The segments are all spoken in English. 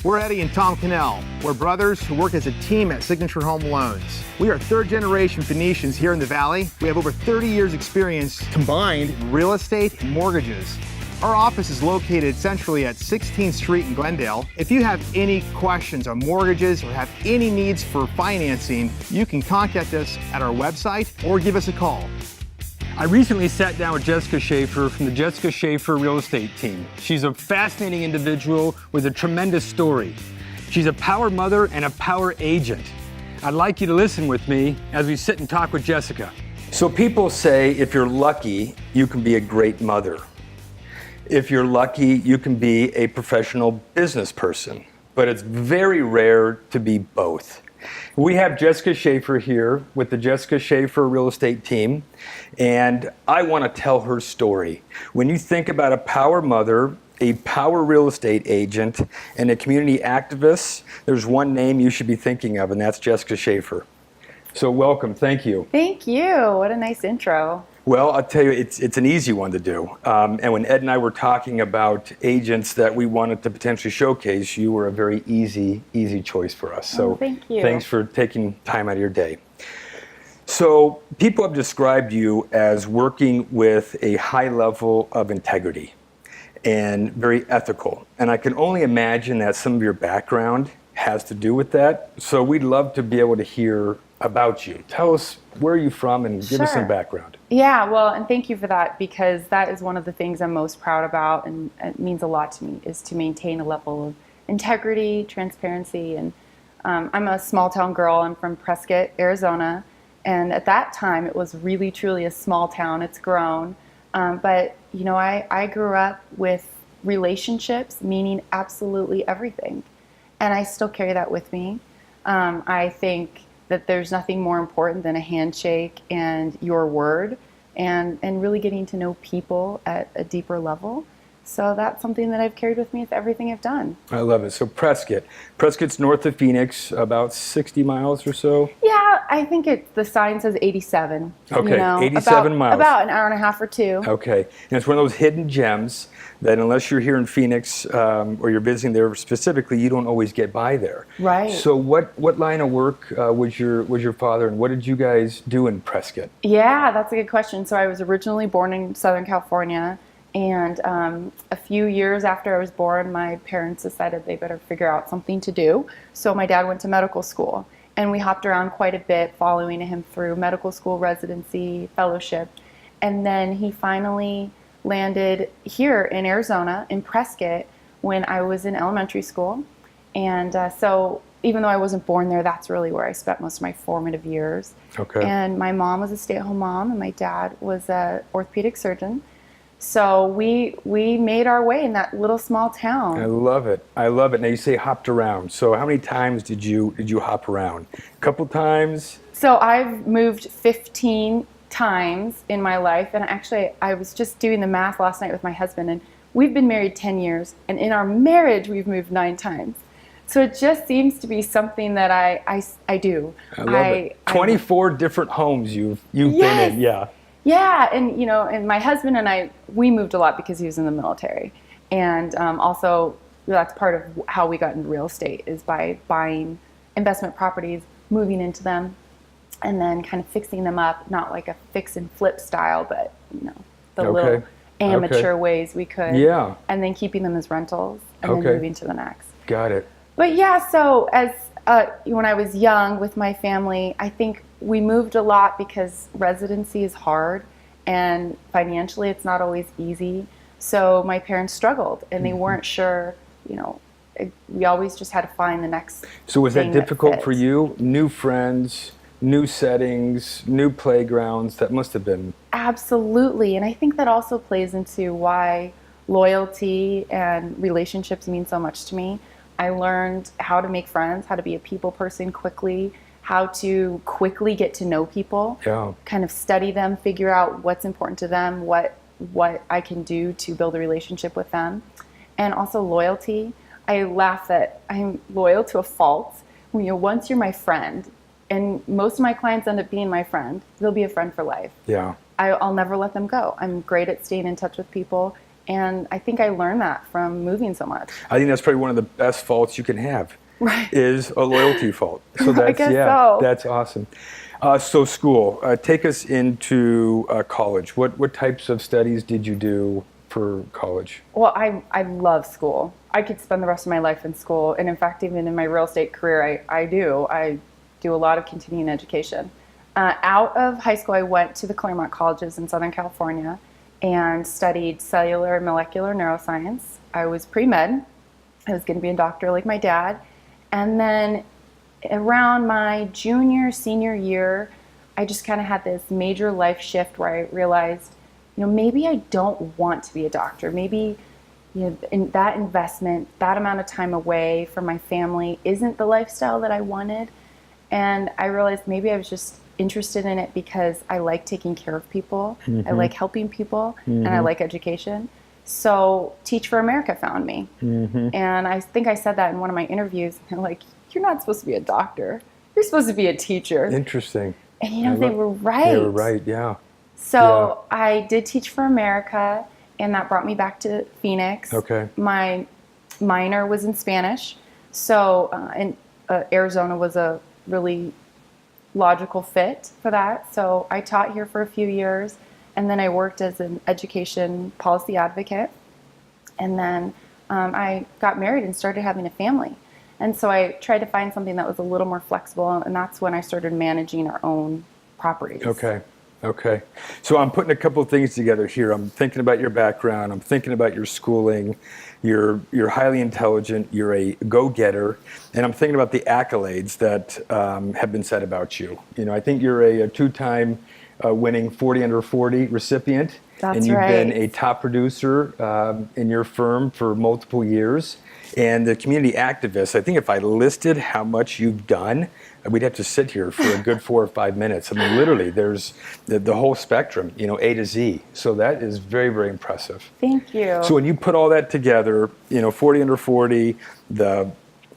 We're Eddie and Tom Cannell. We're brothers who work as a team at Signature Home Loans. We are third-generation Phoenicians here in the Valley. We have over 30 years experience combined in real estate and mortgages. Our office is located centrally at 16th Street in Glendale. If you have any questions on mortgages or have any needs for financing, you can contact us at our website or give us a call. I recently sat down with Jessica Schaefer from the Jessica Schaefer real estate team. She's a fascinating individual with a tremendous story. She's a power mother and a power agent. I'd like you to listen with me as we sit and talk with Jessica. So people say if you're lucky, you can be a great mother. If you're lucky, you can be a professional business person, but it's very rare to be both. We have Jessica Schaefer here with the Jessica Schaefer real estate team, and I want to tell her story. When you think about a power mother, a power real estate agent, and a community activist, there's one name you should be thinking of, and that's Jessica Schaefer. So welcome, thank you. Thank you, what a nice intro. Well, I'll tell you, it's an easy one to do. And when Ed and I were talking about agents that we wanted to potentially showcase, you were a very easy choice for us. So thank you. Thanks for taking time out of your day. So people have described you as working with a high level of integrity and very ethical. And I can only imagine that some of your background has to do with that. So we'd love to be able to hear about you. Tell us, where are you from, and give us some background. Yeah, well, and thank you for that, because that is one of the things I'm most proud about, and it means a lot to me, is to maintain a level of integrity, transparency, and I'm a small town girl. I'm from Prescott, Arizona, and at that time it was really truly a small town. It's grown, but you know, I grew up with relationships meaning absolutely everything, and I still carry that with me. I think that there's nothing more important than a handshake and your word, and really getting to know people at a deeper level. So that's something that I've carried with me with everything I've done. I love it. So Prescott's north of Phoenix, about 60 miles or so? Yeah, I think the sign says 87. Okay, you know, 87 miles. About an hour and a half or two. Okay, and it's one of those hidden gems that unless you're here in Phoenix or you're visiting there specifically, you don't always get by there. Right. So what line of work was your father, and what did you guys do in Prescott? Yeah, that's a good question. So I was originally born in Southern California, and a few years after I was born, my parents decided they better figure out something to do. So my dad went to medical school, and we hopped around quite a bit following him through medical school, residency, fellowship, and then he finally landed here in Arizona, in Prescott, when I was in elementary school. And so even though I wasn't born there, that's really where I spent most of my formative years. Okay. And my mom was a stay-at-home mom, and my dad was an orthopedic surgeon. So we made our way in that little small town. I love it. I love it. Now you say hopped around. So how many times did you hop around? A couple times? So I've moved 15 times in my life, and actually I was just doing the math last night with my husband, and we've been married 10 years, and in our marriage we've moved 9 times. So it just seems to be something that I do. I love it. 24 different homes you've yes. been in. Yeah, and you know, and my husband and I, we moved a lot because he was in the military, and also that's part of how we got into real estate, is by buying investment properties, moving into them, and then kind of fixing them up, not like a fix and flip style, but you know, the little amateur ways we could. Yeah. And then keeping them as rentals, and then moving to the next. Got it. But yeah, so as when I was young with my family, I think we moved a lot because residency is hard, and financially it's not always easy. So my parents struggled, and they weren't sure, you know, we always just had to find the next. So was that difficult for fits. you? New friends, new settings, new playgrounds, that must have been. Absolutely, and I think that also plays into why loyalty and relationships mean so much to me. I learned how to make friends, how to be a people person quickly, how to quickly get to know people, kind of study them, figure out what's important to them, what I can do to build a relationship with them, and also loyalty. I laugh that I'm loyal to a fault. You know, once you're my friend, and most of my clients end up being my friend, they'll be a friend for life. Yeah. I'll never let them go. I'm great at staying in touch with people, And I think I learned that from moving so much. I think that's probably one of the best faults you can have. Right. Is a loyalty fault. So I that's guess so. that's awesome. So school, take us into college. What types of studies did you do for college? Well, I love school. I could spend the rest of my life in school. And in fact, even in my real estate career, I do a lot of continuing education. Out of high school, I went to the Claremont colleges in Southern California and studied cellular and molecular neuroscience. I was pre-med. I was going to be a doctor like my dad. And then around my junior, senior year, I just kind of had this major life shift where I realized, maybe I don't want to be a doctor. Maybe, in that investment, that amount of time away from my family isn't the lifestyle that I wanted. And I realized maybe I was just interested in it because I like taking care of people. I like helping people, and I like education. So Teach for America found me. And I think I said that in one of my interviews. They're like, you're not supposed to be a doctor. You're supposed to be a teacher. Interesting. And they were right. They were right, yeah. So I did Teach for America, and that brought me back to Phoenix. Okay. My minor was in Spanish. So Arizona was a really logical fit for that. So I taught here for a few years. And then I worked as an education policy advocate. And then I got married and started having a family. And so I tried to find something that was a little more flexible. And that's when I started managing our own properties. Okay. So I'm putting a couple of things together here. I'm thinking about your background. I'm thinking about your schooling. You're highly intelligent. You're a go-getter. And I'm thinking about the accolades that have been said about you. I think you're a two-time winning 40 under 40 recipient. That's and you've right. been a top producer in your firm for multiple years. And the community activist, I think if I listed how much you've done, we'd have to sit here for a good 4 or 5 minutes. I mean, literally, there's the whole spectrum, A to Z. So that is very, very impressive. Thank you. So when you put all that together, 40 under 40, the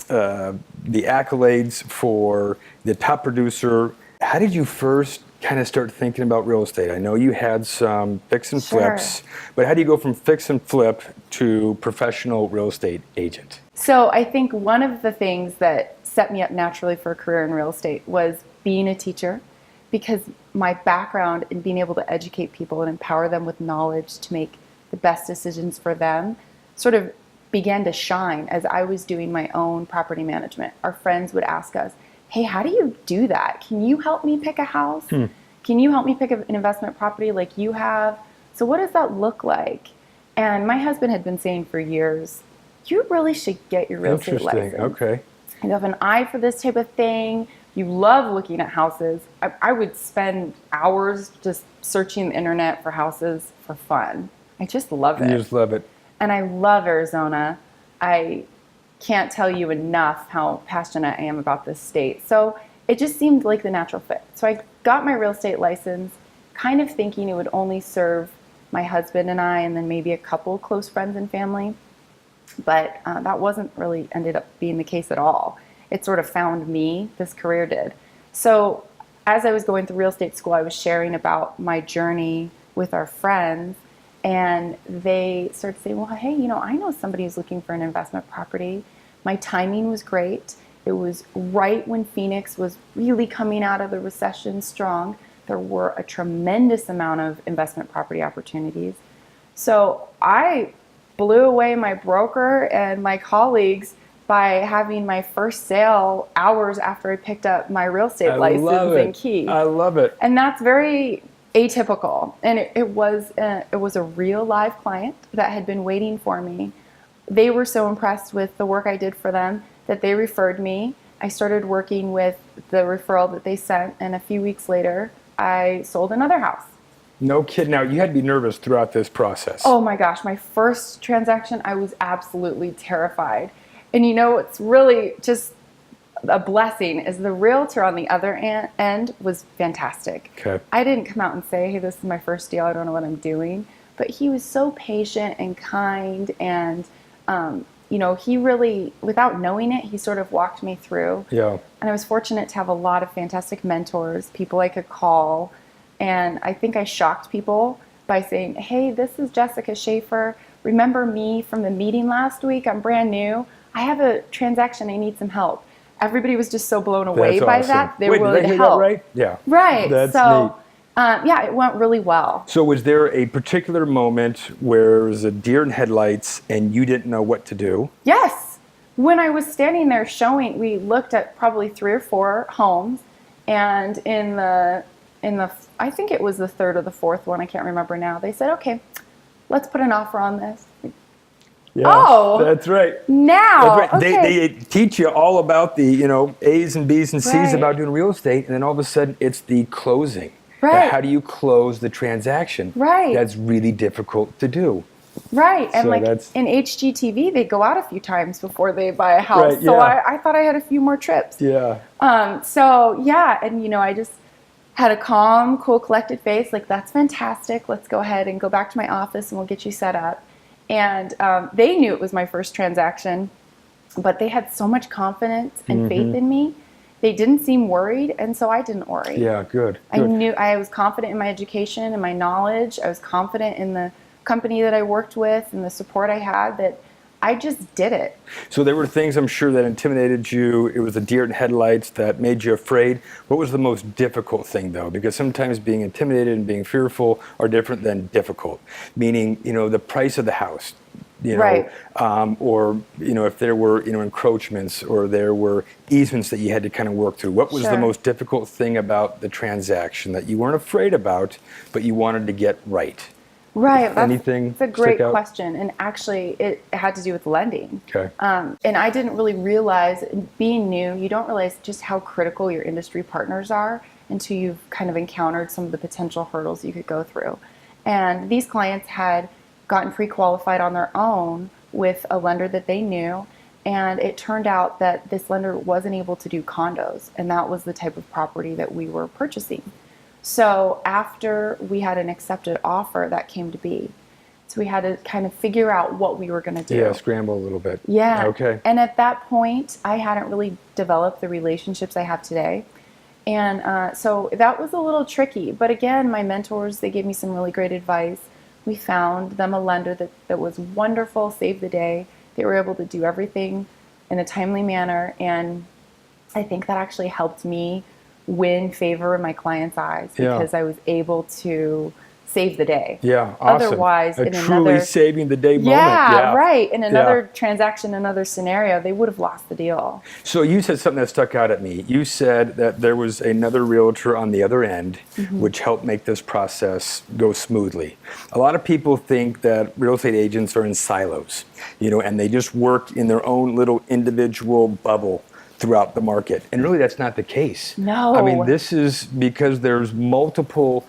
accolades for the top producer, how did you first kind of start thinking about real estate? I know you had some fix and flips, but how do you go from fix and flip to professional real estate agent? So I think one of the things that set me up naturally for a career in real estate was being a teacher, because my background in being able to educate people and empower them with knowledge to make the best decisions for them sort of began to shine as I was doing my own property management. Our friends would ask us, hey, how do you do that? Can you help me pick a house? Can you help me pick an investment property like you have? So what does that look like? And my husband had been saying for years, you really should get your real estate license. Okay. You have an eye for this type of thing. You love looking at houses. I would spend hours just searching the internet for houses for fun. I just love it. You just love it. And I love Arizona. I can't tell you enough how passionate I am about this state. So it just seemed like the natural fit. So I got my real estate license, kind of thinking it would only serve my husband and I, and then maybe a couple close friends and family. But that wasn't really ended up being the case at all. It sort of found me, this career did. So as I was going through real estate school, I was sharing about my journey with our friends. And they started saying, well, hey, I know somebody who's looking for an investment property. My timing was great. It was right when Phoenix was really coming out of the recession strong. There were a tremendous amount of investment property opportunities. So I blew away my broker and my colleagues by having my first sale hours after I picked up my real estate license and key. I love it. And that's very atypical, and it was a real live client that had been waiting for me. They were so impressed with the work I did for them that they referred me. I started working with the referral that they sent, and a few weeks later, I sold another house. No kidding. Now, you had to be nervous throughout this process. Oh my gosh, my first transaction, I was absolutely terrified. And it's really just a blessing is the realtor on the other end was fantastic. Okay. I didn't come out and say, hey, this is my first deal, I don't know what I'm doing. But he was so patient and kind, and he really, without knowing it, he sort of walked me through. Yeah. And I was fortunate to have a lot of fantastic mentors, people I could call. And I think I shocked people by saying, hey, this is Jessica Schaefer. remember me from the meeting last week? I'm brand new. I have a transaction. I need some help. Everybody was just so blown away That's by awesome. that. They Wait, were did willing I to hear help. that right? Yeah. Right. That's so, neat. yeah, it went really well. So was there a particular moment where it was a deer in headlights and you didn't know what to do? Yes. When I was standing there showing, we looked at probably 3 or 4 homes, and in the I think it was the third or the fourth one, I can't remember now. They said, "Okay, let's put an offer on this." Yeah, Oh, that's right. Now, That's right. okay. They teach you all about the, A's and B's and C's Right. about doing real estate, and then all of a sudden it's the closing. Right. How do you close the transaction? Right. That's really difficult to do. Right, and So like that's- in HGTV, they go out a few times before they buy a house. Right, So yeah. I thought I had a few more trips. Yeah. So yeah, and I just had a calm, cool, collected face. Like, that's fantastic. Let's go ahead and go back to my office, and we'll get you set up. And they knew it was my first transaction, but they had so much confidence and faith in me. They didn't seem worried, and so I didn't worry. Yeah, good. I knew I was confident in my education and my knowledge. I was confident in the company that I worked with and the support I had, that I just did it. So there were things, I'm sure, that intimidated you. It was the deer in headlights that made you afraid. What was the most difficult thing, though? Because sometimes being intimidated and being fearful are different than difficult. Meaning, the price of the house, Right. Or if there were encroachments or there were easements that you had to kind of work through. What was the Sure. most difficult thing about the transaction that you weren't afraid about, but you wanted to get right? Right. Anything That's a great stick out? question. And actually, it had to do with lending. Okay. And I didn't really realize, being new, you don't realize just how critical your industry partners are until you've kind of encountered some of the potential hurdles you could go through. And these clients had gotten pre-qualified on their own with a lender that they knew. And it turned out that this lender wasn't able to do condos. And that was the type of property that we were purchasing. So after we had an accepted offer, that came to be. So we had to kind of figure out what we were going to do. Yeah, scramble a little bit. Yeah. Okay. And at that point, I hadn't really developed the relationships I have today. And so that was a little tricky. But again, my mentors, they gave me some really great advice. We found them a lender that was wonderful, saved the day. They were able to do everything in a timely manner. And I think that actually helped me win favor in my clients' eyes, because I was able to save the day. Yeah, awesome. Otherwise, a in truly another saving the day moment. yeah, right. In another transaction, another scenario, they would have lost the deal. So you said something that stuck out at me. You said that there was another realtor on the other end, which helped make this process go smoothly. A lot of people think that real estate agents are in silos, and they just work in their own little individual bubble throughout the market. And really, that's not the case. No. I mean, this is because there's multiple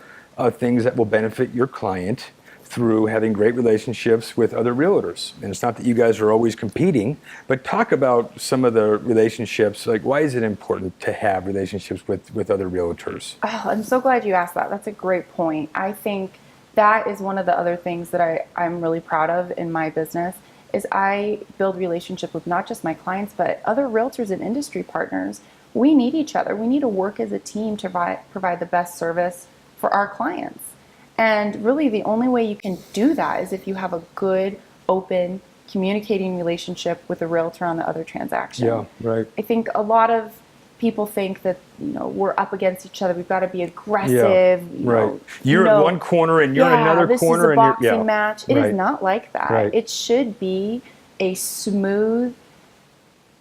things that will benefit your client through having great relationships with other realtors. And it's not that you guys are always competing, but talk about some of the relationships. Like, why is it important to have relationships with other realtors? Oh, I'm so glad you asked that. That's a great point. I think that is one of the other things that I'm really proud of in my business, is I build relationships with not just my clients, but other realtors and industry partners. We need each other. We need to work as a team to provide the best service for our clients. And really, the only way you can do that is if you have a good, open, communicating relationship with the realtor on the other transaction. Yeah, right. I think a lot of people think that we're up against each other. We've got to be aggressive. Right. You're in one corner and you're in another corner. This is a boxing and match. It is not like that. Right. It should be a smooth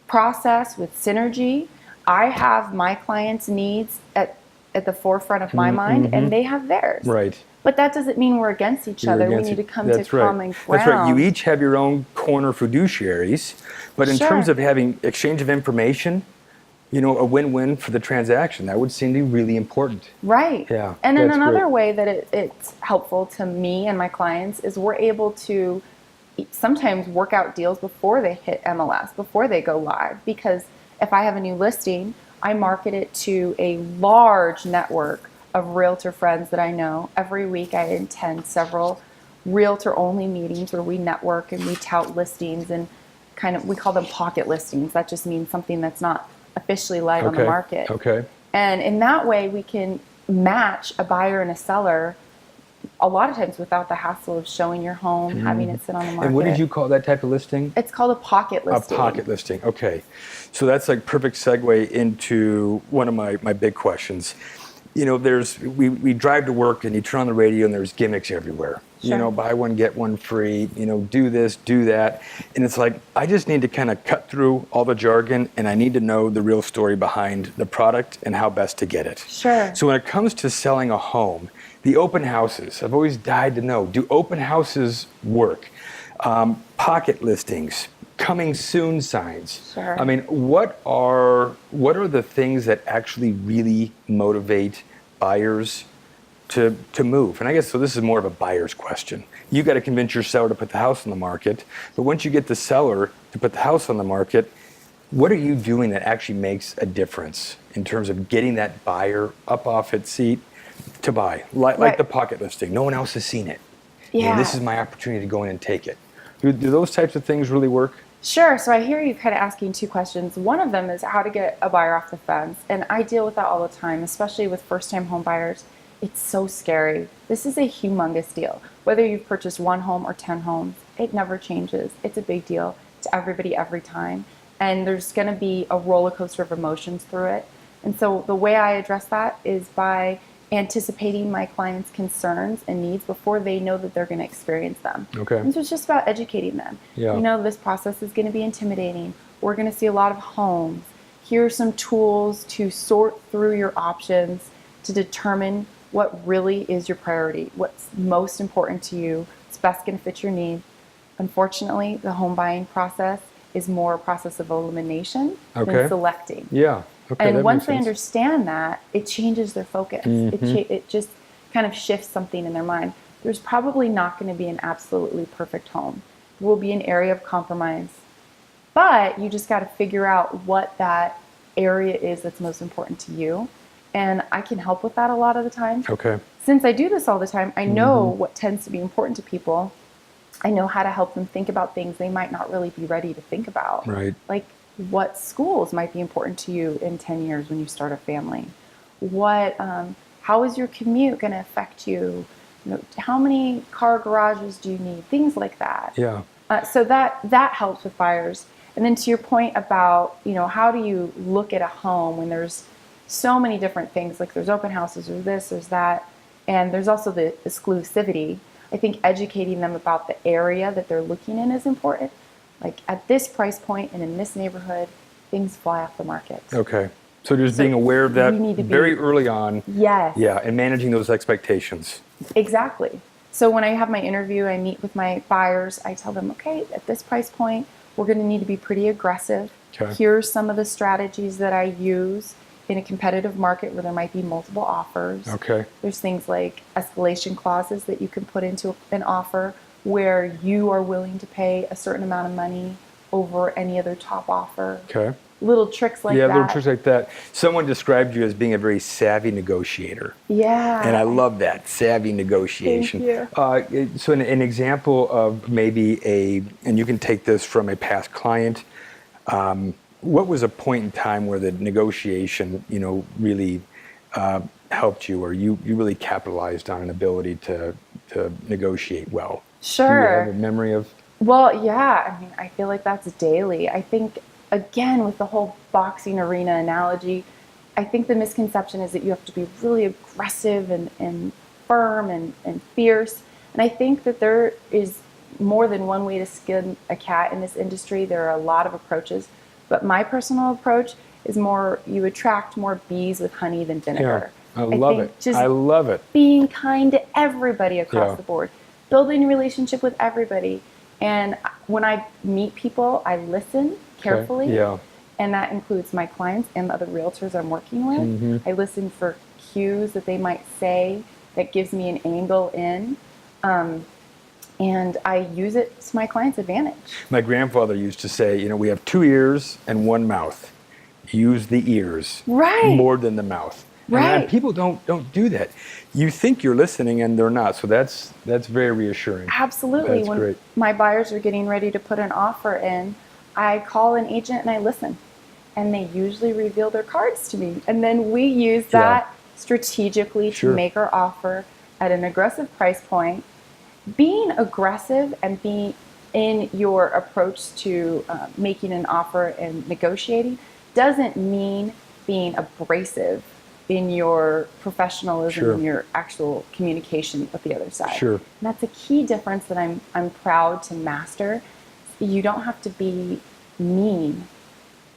process with synergy. I have my clients' needs at the forefront of my mind, and they have theirs. Right. But that doesn't mean we're against each other. We need to come to common ground. That's right. You each have your own corner fiduciaries, but in terms of having exchange of information, a win-win for the transaction, that would seem to be really important. Right. Yeah. And then another way that it's helpful to me and my clients is we're able to sometimes work out deals before they hit MLS, before they go live. Because if I have a new listing, I market it to a large network of realtor friends that I know. Every week I attend several realtor-only meetings where we network and we tout listings, and we call them pocket listings. That just means something that's not officially live on the market. Okay. And in that way, we can match a buyer and a seller a lot of times without the hassle of showing your home, having it sit on the market. And what did you call that type of listing? It's called a pocket listing. A pocket listing, okay. So that's like perfect segue into one of my big questions. You know, we drive to work and you turn on the radio and there's gimmicks everywhere. Sure. You know, buy one, get one free, you know, do this, do that. And it's like, I just need to kind of cut through all the jargon and I need to know the real story behind the product and how best to get it. Sure. So when it comes to selling a home, the open houses, I've always died to know, do open houses work? Pocket listings, coming soon signs. Sure. I mean, what are the things that actually really motivate buyers to move? And I guess, so this is more of a buyer's question. You got to convince your seller to put the house on the market, but once you get the seller to put the house on the market, what are you doing that actually makes a difference in terms of getting that buyer up off its seat to buy? Like the pocket listing, no one else has seen it. Yeah. And this is my opportunity to go in and take it. Do those types of things really work? Sure. So I hear you kind of asking two questions. One of them is how to get a buyer off the fence. And I deal with that all the time, especially with first-time home buyers. It's so scary. This is a humongous deal. Whether you've purchased one home or 10 homes, it never changes. It's a big deal to everybody every time. And there's going to be a roller coaster of emotions through it. And so the way I address that is by anticipating my clients' concerns and needs before they know that they're going to experience them. Okay. And so it's just about educating them. Yeah. You know, this process is going to be intimidating. We're going to see a lot of homes. Here are some tools to sort through your options to determine what really is your priority, what's most important to you, what's best going to fit your needs. Unfortunately, the home buying process is more a process of elimination than selecting. Yeah. Okay, and that once makes they sense. understand that, it changes their focus. It just kind of shifts something in their mind. There's probably not going to be an absolutely perfect home. There will be an area of compromise. But you just got to figure out what that area is that's most important to you. And I can help with that a lot of the time. Okay. Since I do this all the time, I know what tends to be important to people. I know how to help them think about things they might not really be ready to think about. Right. Like what schools might be important to you in 10 years when you start a family. How is your commute going to affect you? You know, how many car garages do you need? Things like that. Yeah. So that helps with buyers. And then to your point about, you know, how do you look at a home when there's so many different things, like there's open houses, there's this, there's that, and there's also the exclusivity. I think educating them about the area that they're looking in is important. Like at this price point and in this neighborhood, things fly off the market. Okay. So just being aware of that very early on. Yes. Yeah, and managing those expectations. Exactly. So when I have my interview, I meet with my buyers, I tell them, okay, at this price point, we're going to need to be pretty aggressive. Okay. Here's some of the strategies that I use in a competitive market where there might be multiple offers. Okay. There's things like escalation clauses that you can put into an offer where you are willing to pay a certain amount of money over any other top offer. Okay. Little tricks like that. Yeah, little tricks like that. Someone described you as being a very savvy negotiator. Yeah. And I love that, savvy negotiation. Thank you. So an example of maybe and you can take this from a past client, what was a point in time where the negotiation, you know, really helped you, or you really capitalized on an ability to negotiate well? Sure. Do you have a memory of? Well, yeah. I mean, I feel like that's daily. I think, again, with the whole boxing arena analogy, I think the misconception is that you have to be really aggressive and firm and fierce. And I think that there is more than one way to skin a cat in this industry. There are a lot of approaches. But my personal approach is more, you attract more bees with honey than vinegar. Yeah, I love it. Just I love it. being kind to everybody across the board. Building a relationship with everybody. And when I meet people, I listen carefully. Okay. Yeah. And that includes my clients and the other realtors I'm working with. I listen for cues that they might say that gives me an angle in. And I use it to my client's advantage. My grandfather used to say, you know, we have 2 ears and 1 mouth. Use the ears more than the mouth. Right. And people don't do that. You think you're listening and they're not. So that's very reassuring. Absolutely. That's when great. my buyers are getting ready to put an offer in, I call an agent and I listen. And they usually reveal their cards to me. And then we use that strategically to make our offer at an aggressive price point. Being aggressive and being in your approach to making an offer and negotiating doesn't mean being abrasive in your professionalism Sure. and your actual communication with the other side. Sure. And that's a key difference that I'm proud to master. You don't have to be mean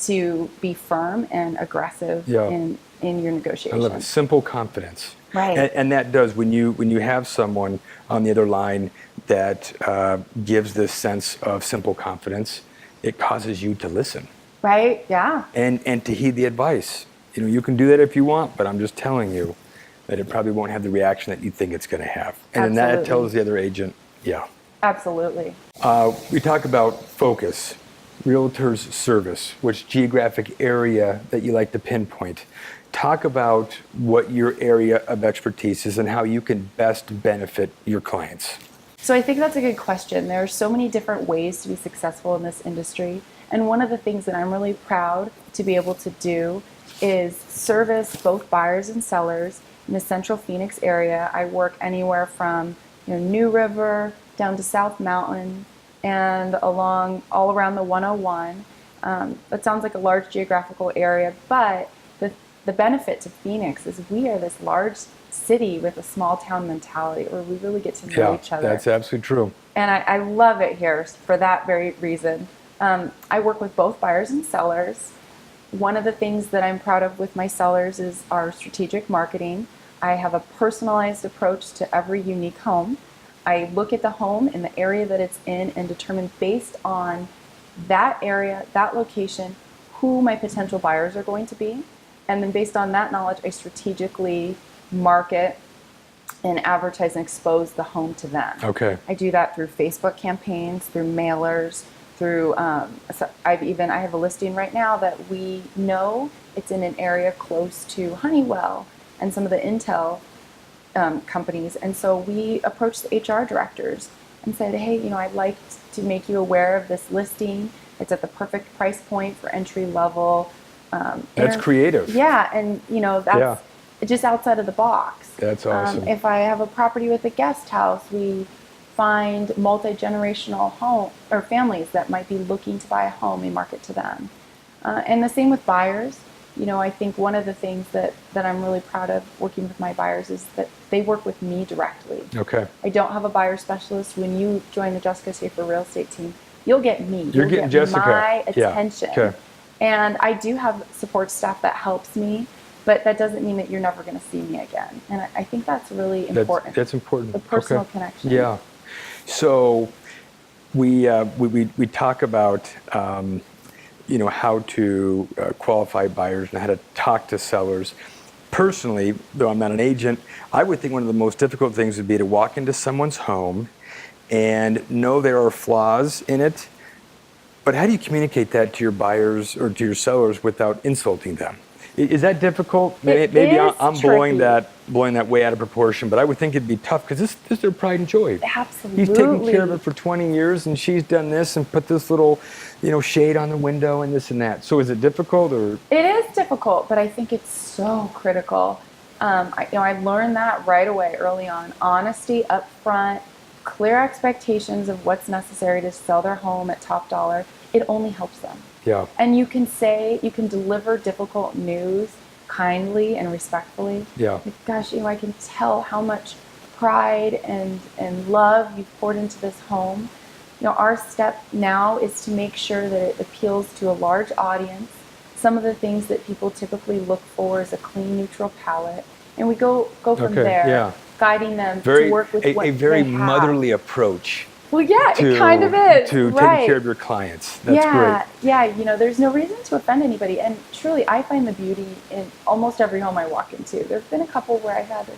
to be firm and aggressive Yeah. in your I negotiations. love it. Simple confidence. Right. And that does, when you have someone on the other line that gives this sense of simple confidence, it causes you to listen Right? Yeah. and to heed the advice. You know, you can do that if you want, but I'm just telling you that it probably won't have the reaction that you think it's going to have. And then that Absolutely. tells the other agent, yeah. Absolutely. We talk about focus, realtor's service, which geographic area that you like to pinpoint. Talk about what your area of expertise is and how you can best benefit your clients. So I think that's a good question. There are so many different ways to be successful in this industry. And one of the things that I'm really proud to be able to do is service both buyers and sellers in the central Phoenix area. I work anywhere from New River down to South Mountain and along all around the 101. That sounds like a large geographical area, but the benefit to Phoenix is we are this large city with a small town mentality where we really get to know each other. That's absolutely true. And I love it here for that very reason. I work with both buyers and sellers. One of the things that I'm proud of with my sellers is our strategic marketing. I have a personalized approach to every unique home. I look at the home in the area that it's in and determine based on that area, that location, who my potential buyers are going to be. And then based on that knowledge, I strategically market and advertise and expose the home to them. Okay. I do that through Facebook campaigns, through mailers, through, I have a listing right now that we know it's in an area close to Honeywell and some of the Intel companies. And so we approached the HR directors and said, hey, I'd like to make you aware of this listing. It's at the perfect price point for entry level. That's creative. Yeah, and that's just outside of the box. That's awesome. If I have a property with a guest house, we find multi-generational home or families that might be looking to buy a home and market to them. And the same with buyers. I think one of the things that I'm really proud of working with my buyers is that they work with me directly. Okay. I don't have a buyer specialist. When you join the Jessica Schaefer real estate team, you'll get me. You're getting Jessica. My attention. Yeah. Okay. And I do have support staff that helps me, but that doesn't mean that you're never going to see me again. And I think that's really important. That's important. The personal connection. Yeah. So we talk about how to qualify buyers and how to talk to sellers. Personally, though I'm not an agent, I would think one of the most difficult things would be to walk into someone's home and know there are flaws in it. But how do you communicate that to your buyers or to your sellers without insulting them? Is that difficult? Maybe I'm blowing that way out of proportion, but I would think it'd be tough because this is their pride and joy. Absolutely. He's taken care of it for 20 years, and she's done this and put this little, shade on the window and this and that. So is it difficult or? It is difficult, but I think it's so critical. I learned that right away, early on. Honesty up front, clear expectations of what's necessary to sell their home at top dollar. It only helps them. Yeah. And you can deliver difficult news kindly and respectfully. Yeah. Like, gosh, I can tell how much pride and love you've poured into this home. Our step now is to make sure that it appeals to a large audience. Some of the things that people typically look for is a clean, neutral palette. And we go from there, guiding them to work with what a very they have. motherly approach. Well, yeah, it kind of is. To right. take care of your clients. That's great. Yeah, there's no reason to offend anybody. And truly, I find the beauty in almost every home I walk into. There have been a couple where I've had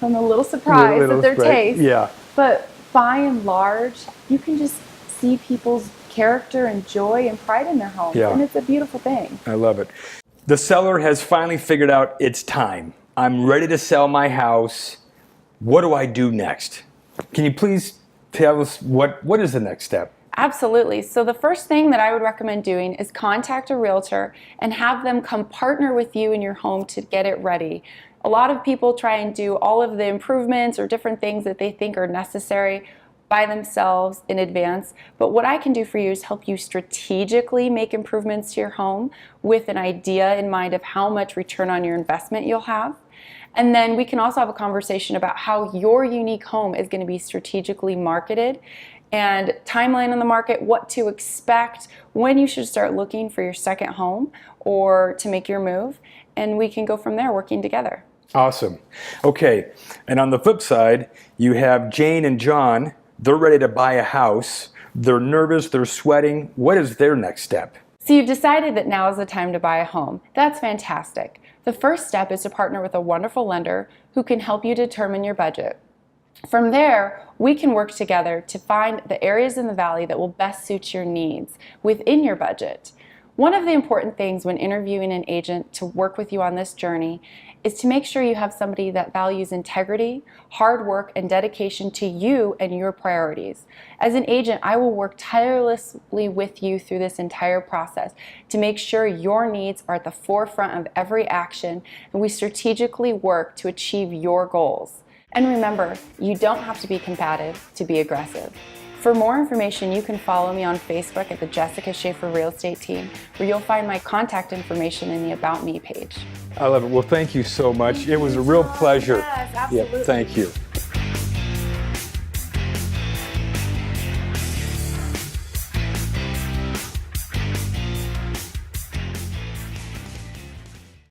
been a little surprised at their taste. Yeah. But by and large, you can just see people's character and joy and pride in their homes. Yeah. And it's a beautiful thing. I love it. The seller has finally figured out it's time. I'm ready to sell my house. What do I do next? Can you please tell us what is the next step? Absolutely. So the first thing that I would recommend doing is contact a realtor and have them come partner with you in your home to get it ready. A lot of people try and do all of the improvements or different things that they think are necessary by themselves in advance. But what I can do for you is help you strategically make improvements to your home with an idea in mind of how much return on your investment you'll have. And then we can also have a conversation about how your unique home is going to be strategically marketed and timeline on the market, what to expect, when you should start looking for your second home or to make your move. And we can go from there working together. Awesome. Okay, and on the flip side, you have Jane and John. They're ready to buy a house. They're nervous, they're sweating. What is their next step? So you've decided that now is the time to buy a home. That's fantastic. The first step is to partner with a wonderful lender who can help you determine your budget. From there, we can work together to find the areas in the valley that will best suit your needs within your budget. One of the important things when interviewing an agent to work with you on this journey is to make sure you have somebody that values integrity, hard work, and dedication to you and your priorities. As an agent, I will work tirelessly with you through this entire process to make sure your needs are at the forefront of every action and we strategically work to achieve your goals. And remember, you don't have to be combative to be aggressive. For more information, you can follow me on Facebook at the Jessica Schaefer Real Estate Team, where you'll find my contact information in the About Me page. I love it. Well, thank you so much. It was a real pleasure. Yes, absolutely. Yeah, thank you.